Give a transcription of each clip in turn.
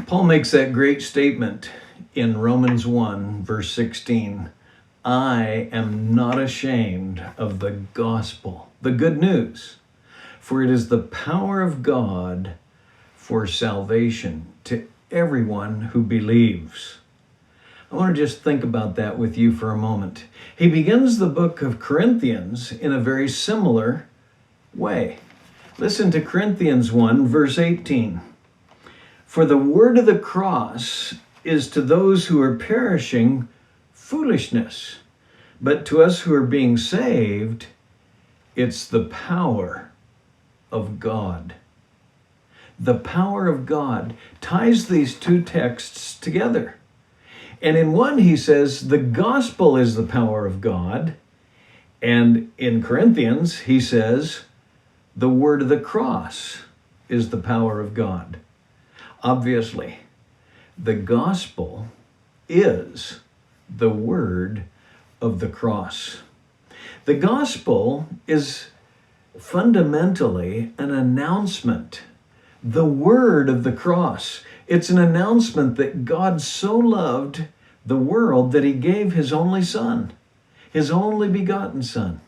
Paul makes that great statement in Romans 1, verse 16. I am not ashamed of the gospel, the good news, for it is the power of God for salvation to everyone who believes. I want to just think about that with you for a moment. He begins the book of Corinthians in a very similar way. Listen to Corinthians 1, verse 18. For the word of the cross is to those who are perishing foolishness, but to us who are being saved, it's the power of God. The power of God ties these two texts together. And in one, he says, the gospel is the power of God. And in Corinthians, he says, the word of the cross is the power of God. Obviously, the gospel is the word of the cross. The gospel is fundamentally an announcement. The word of the cross. It's an announcement that God so loved the world that he gave his only son, his only begotten son.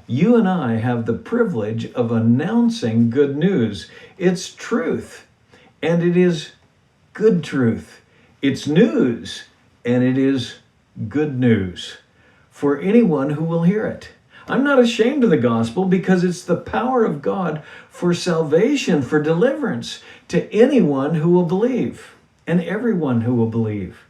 You and I have the privilege of announcing good news. It's truth, and it is good truth. It's news, and it is good news for anyone who will hear it. I'm not ashamed of the gospel because it's the power of God for salvation, for deliverance to anyone who will believe and everyone who will believe.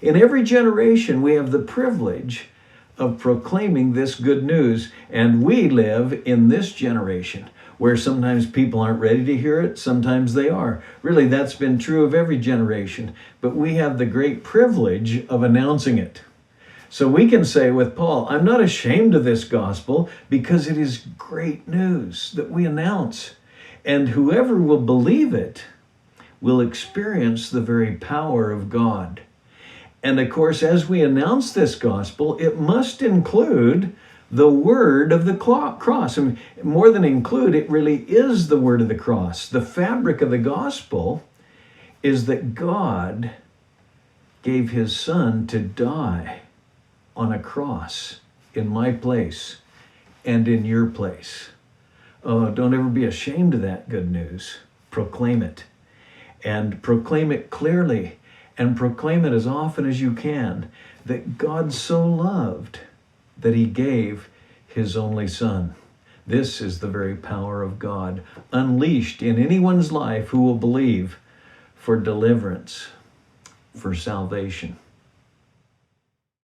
In every generation, we have the privilege of proclaiming this good news, and we live in this generation where sometimes people aren't ready to hear it, sometimes they are. Really, that's been true of every generation, but we have the great privilege of announcing it. So we can say with Paul, I'm not ashamed of this gospel because it is great news that we announce. And whoever will believe it will experience the very power of God. And of course, as we announce this gospel, it must include the word of the cross. I mean, more than include, it really is the word of the cross. The fabric of the gospel is that God gave his son to die on a cross in my place and in your place. Oh, don't ever be ashamed of that good news. Proclaim it, and proclaim it clearly, and proclaim it as often as you can, that God so loved that he gave his only son. This is the very power of God unleashed in anyone's life who will believe, for deliverance, for salvation.